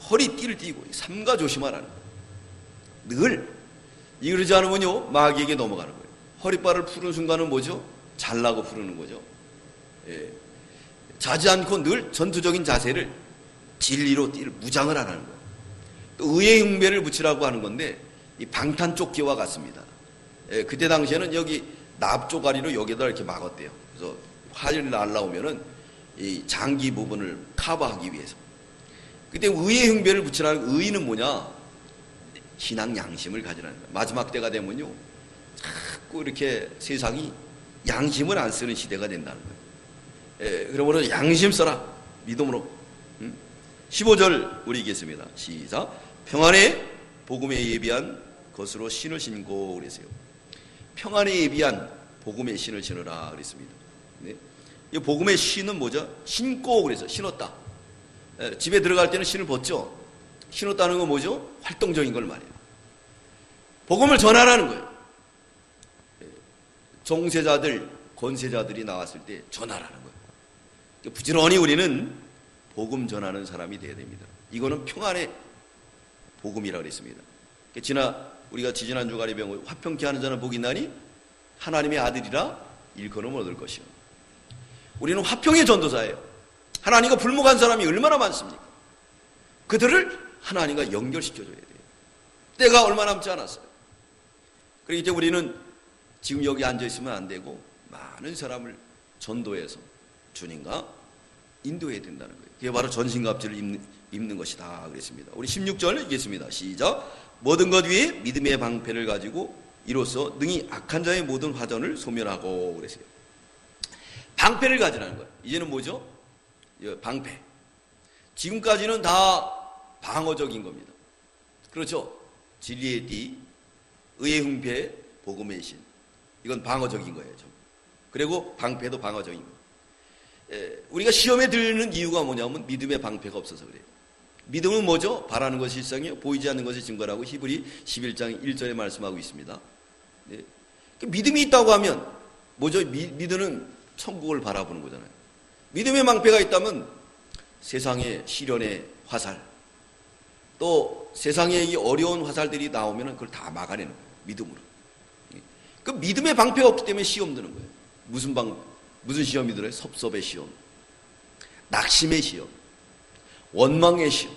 허리띠를 띠고 삼가 조심하라는 거예요. 늘 이러지 않으면요 마귀에게 넘어가는 거예요. 허리바를 푸는 순간은 뭐죠? 잘나고 푸르는 거죠. 자지 않고 늘 전투적인 자세를 진리로 띠를 무장을 하라는 거예요. 또 의의 흉배를 붙이라고 하는 건데 이 방탄조끼와 같습니다. 그때 당시에는 여기 납조가리로 여기다 이렇게 막았대요. 그래서 화살이 날라오면은 이 장기 부분을 커버하기 위해서. 그때 의의 흉배를 붙이라는, 의의는 뭐냐? 신앙 양심을 가지라는 거예요. 마지막 때가 되면요 자꾸 이렇게 세상이 양심을 안 쓰는 시대가 된다는 거예요. 그러므로 양심 써라. 믿음으로. 15절 우리 읽겠습니다. 시작. 평안의 복음에 예비한 것으로 신을 신고 그랬어요. 평안에 예비한 복음의 신을 신으라 그랬습니다. 네. 이 복음의 신은 뭐죠? 신고 그래서 신었다. 집에 들어갈 때는 신을 벗죠. 신었다는 건 뭐죠? 활동적인 걸 말해요. 복음을 전하라는 거예요. 종세자들, 권세자들이 나왔을 때 전하라는 거예요. 부지런히 우리는 복음 전하는 사람이 되어야 됩니다. 이거는 평안의 복음이라고 그랬습니다. 우리가 지지난 주간에 배운 화평케 하는 자는 복이 있나니 하나님의 아들이라 일컬음 얻을 것이요. 우리는 화평의 전도사예요. 하나님과 불목한 사람이 얼마나 많습니까? 그들을 하나님과 연결시켜줘야 돼요. 때가 얼마 남지 않았어요. 그러니까 이제 우리는 지금 여기 앉아 있으면 안 되고 많은 사람을 전도해서 주님과 인도해야 된다는 거예요. 그게 바로 전신갑주를 입는 것이다 그랬습니다. 우리 16절 읽겠습니다. 시작. 모든 것 위에 믿음의 방패를 가지고 이로써 능히 악한 자의 모든 화전을 소멸하고 그랬어요. 방패를 가지라는 거예요. 이제는 뭐죠? 방패. 지금까지는 다 방어적인 겁니다. 그렇죠? 진리의 띠, 의의 흥패, 복음의 신. 이건 방어적인 거예요. 그리고 방패도 방어적인 거예요. 우리가 시험에 들는 이유가 뭐냐면 믿음의 방패가 없어서 그래요. 믿음은 뭐죠? 바라는 것이 실상이요, 보이지 않는 것이 증거라고 히브리 11장 1절에 말씀하고 있습니다. 네. 믿음이 있다고 하면 뭐죠? 믿음은 천국을 바라보는 거잖아요. 믿음의 방패가 있다면 세상의 시련의 화살, 또 세상의 이 어려운 화살들이 나오면 그걸 다 막아내는 거예요. 믿음으로. 그 믿음의 방패가 없기 때문에 시험 드는 거예요. 무슨 시험이 들어요? 섭섭의 시험, 낙심의 시험, 원망의 시험.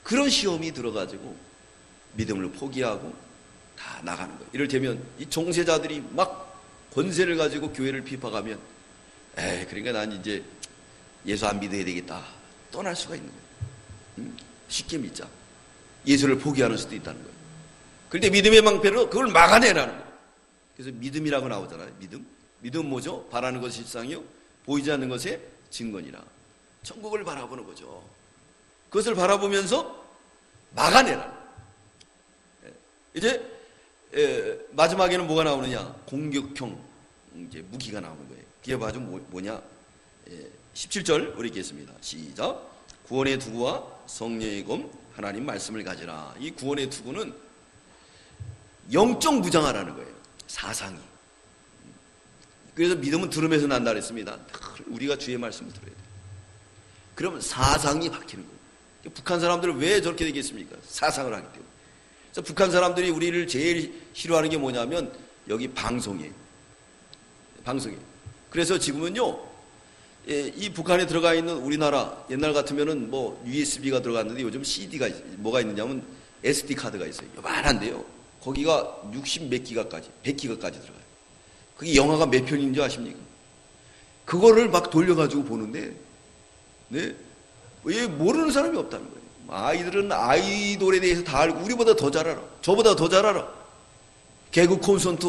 그런 시험이 들어가지고 믿음을 포기하고 다 나가는 거예요. 이를테면 이 종세자들이 막 권세를 가지고 교회를 비판하면 그러니까 난 이제 예수 안 믿어야 되겠다, 떠날 수가 있는 거예요. 쉽게 믿자. 예수를 포기하는 수도 있다는 거예요. 그런데 믿음의 방패로 그걸 막아내라는 거예요. 그래서 믿음이라고 나오잖아요. 믿음은 뭐죠? 바라는 것이 실상이요, 보이지 않는 것의 증거니라. 천국을 바라보는 거죠. 그것을 바라보면서 막아내라. 이제 마지막에는 뭐가 나오느냐? 공격형 이제 무기가 나오는 거예요. 그게 바로 뭐냐? 17절 우리 읽겠습니다. 시작. 구원의 투구와 성령의 검 하나님 말씀을 가지라. 이 구원의 투구는 영적 무장하라는 거예요. 사상이. 그래서 믿음은 들음에서 난다 그랬습니다. 우리가 주의 말씀을 들어야 돼요. 그러면 사상이 바뀌는 거예요. 북한 사람들은 왜 저렇게 되겠습니까? 사상을 하기 때문에. 그래서 북한 사람들이 우리를 제일 싫어하는 게 뭐냐면 여기 방송이에요. 방송이에요. 그래서 지금은요, 이 북한에 들어가 있는 우리나라 옛날 같으면은 뭐 USB가 들어갔는데 요즘 CD가 뭐가 있느냐면 SD 카드가 있어요. 요만한데요. 거기가 60 몇 기가까지, 100기가까지 들어가요. 그게 영화가 몇 편인지 아십니까? 그거를 막 돌려가지고 보는데, 네, 왜 모르는 사람이 없다는 거예요. 아이들은 아이돌에 대해서 다 알고 우리보다 더 잘 알아. 저보다 더 잘 알아. 개그 콘서트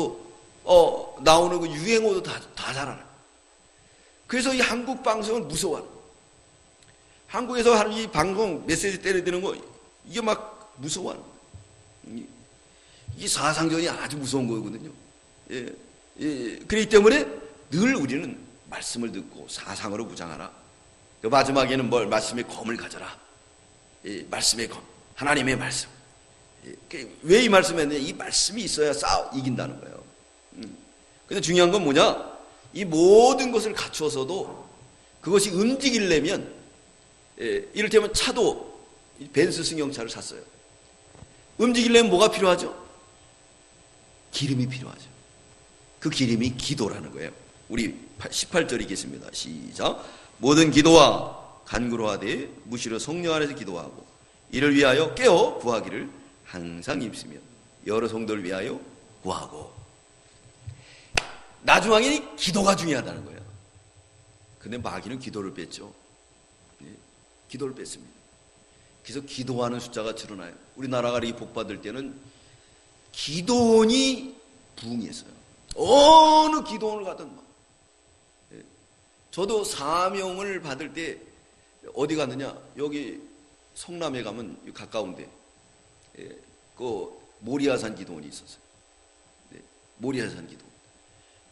나오는 그 유행어도 다 잘 알아. 그래서 이 한국 방송을 무서워하는 거예요. 한국에서 하는 이 방송 메시지 때려드는 거 이게 막 무서워하는 거예요. 이 사상전이 아주 무서운 거거든요. 그렇기 때문에 늘 우리는 말씀을 듣고 사상으로 무장하라. 마지막에는 말씀의 검을 가져라. 말씀의 검, 하나님의 말씀. 왜 이 말씀을 했느냐? 이 말씀이 있어야 이긴다는 거예요. 근데 중요한 건 뭐냐? 이 모든 것을 갖추어서도 그것이 움직이려면, 이를테면 차도 벤츠 승용차를 샀어요. 움직이려면 뭐가 필요하죠? 기름이 필요하죠. 그 기름이 기도라는 거예요. 우리 18절 읽겠습니다. 시작. 모든 기도와 간구로 하되 무시로 성령 안에서 기도하고 이를 위하여 깨어 구하기를 항상 입으며 여러 성도를 위하여 구하고. 나중에 기도가 중요하다는 거예요. 근데 마귀는 기도를 뺐죠. 기도를 뺐습니다. 그래서 기도하는 숫자가 줄어나요. 우리나라가 이 복받을 때는 기도원이 부흥했어요. 어느 기도원을 가든 막. 저도 사명을 받을 때 어디 갔느냐? 여기 성남에 가면 가까운데 그 모리아산 기도원이 있었어요. 모리아산 기도원.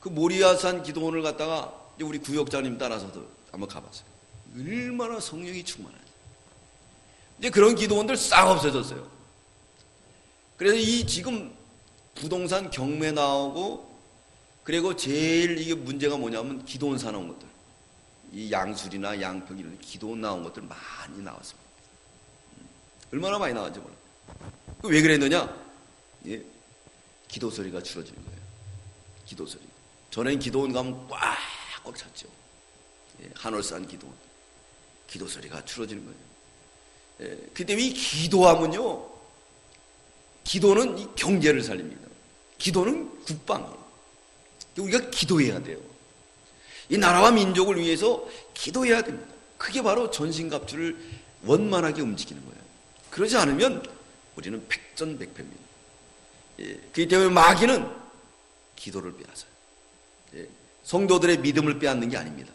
그 모리아산 기도원을 갔다가 우리 구역장님 따라서도 한번 가봤어요. 얼마나 성령이 충만하지. 이제 그런 기도원들 싹 없어졌어요. 그래서 이 지금 부동산 경매 나오고, 그리고 제일 이게 문제가 뭐냐면 기도원 사나운 것들, 이 양술이나 양평 이런 기도원 나온 것들 많이 나왔습니다. 얼마나 많이 나왔는지 몰라요. 왜 그랬느냐? 기도 소리가 줄어지는 거예요. 기도 소리. 전엔 기도원 가면 꽉 찼죠. 한월산 기도원. 기도 소리가 줄어지는 거예요. 그 때문에 이 기도하면요, 기도는 이 경제를 살립니다. 기도는 국방이에요. 우리가 기도해야 돼요. 이 나라와 민족을 위해서 기도해야 됩니다. 그게 바로 전신갑주를 원만하게 움직이는 거예요. 그러지 않으면 우리는 백전백패입니다. 그렇기 때문에 마귀는 기도를 빼앗아요. 성도들의 믿음을 빼앗는 게 아닙니다.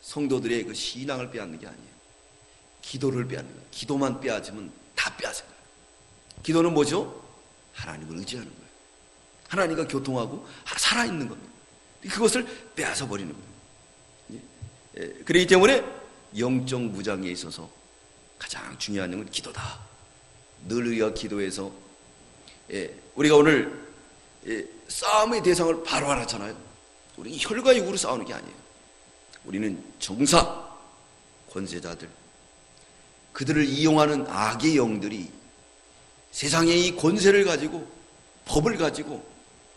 성도들의 그 신앙을 빼앗는 게 아니에요. 기도를 빼앗는 거예요. 기도만 빼앗으면 다 빼앗은 거예요. 기도는 뭐죠? 하나님을 의지하는 거예요. 하나님과 교통하고 살아있는 겁니다. 그것을 빼앗아 버리는 거예요. 그렇기 때문에 영적 무장에 있어서 가장 중요한 건 기도다. 늘 우리가 기도해서 우리가 오늘 싸움의 대상을 바로 알았잖아요. 우리는 혈과 육으로 싸우는 게 아니에요. 우리는 정사, 권세자들, 그들을 이용하는 악의 영들이 세상의 이 권세를 가지고 법을 가지고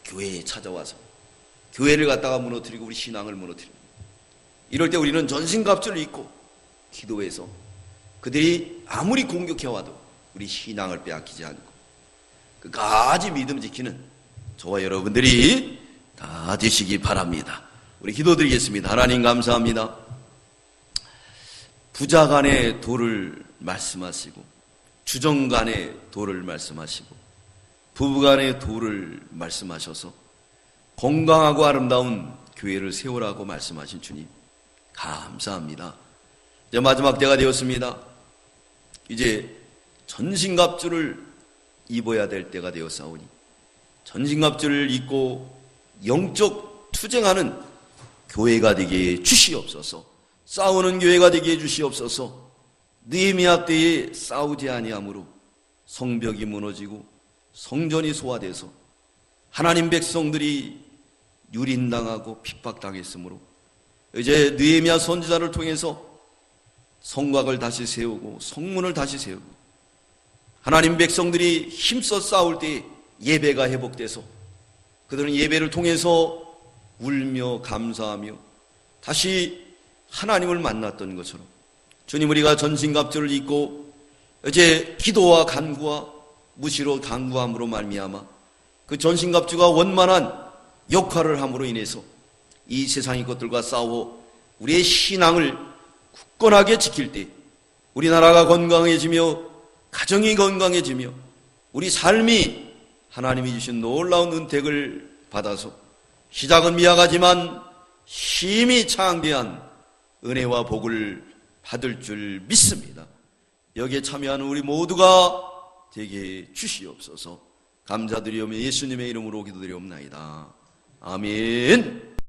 교회에 찾아와서 교회를 갖다가 무너뜨리고 우리 신앙을 무너뜨립니다. 이럴 때 우리는 전신갑주를 입고 기도해서 그들이 아무리 공격해와도 우리 신앙을 빼앗기지 않고 끝까지 믿음 지키는 저와 여러분들이 다 되시기 바랍니다. 우리 기도드리겠습니다. 하나님 감사합니다. 부자 간의 도를 말씀하시고 주정 간의 도를 말씀하시고 부부 간의 도를 말씀하셔서 건강하고 아름다운 교회를 세우라고 말씀하신 주님 감사합니다. 이제 마지막 때가 되었습니다. 이제 전신갑주를 입어야 될 때가 되었사오니 전신갑주를 입고 영적 투쟁하는 교회가 되게 해 주시옵소서. 싸우는 교회가 되게 해 주시옵소서. 느헤미야 때에 싸우지 아니함으로 성벽이 무너지고 성전이 소화돼서 하나님 백성들이 유린당하고 핍박당했으므로 이제 느헤미야 선지자를 통해서 성곽을 다시 세우고 성문을 다시 세우고 하나님 백성들이 힘써 싸울 때 예배가 회복돼서 그들은 예배를 통해서 울며 감사하며 다시 하나님을 만났던 것처럼 주님 우리가 전신갑주를 입고 이제 기도와 간구와 무시로 간구함으로 말미암아 그 전신갑주가 원만한 역할을 함으로 인해서 이 세상의 것들과 싸워 우리의 신앙을 굳건하게 지킬 때 우리나라가 건강해지며 가정이 건강해지며 우리 삶이 하나님이 주신 놀라운 은택을 받아서 시작은 미약하지만 심히 창대한 은혜와 복을 받을 줄 믿습니다. 여기에 참여하는 우리 모두가 되게 주시옵소서. 감사드리오며 예수님의 이름으로 기도드리옵나이다. 아멘.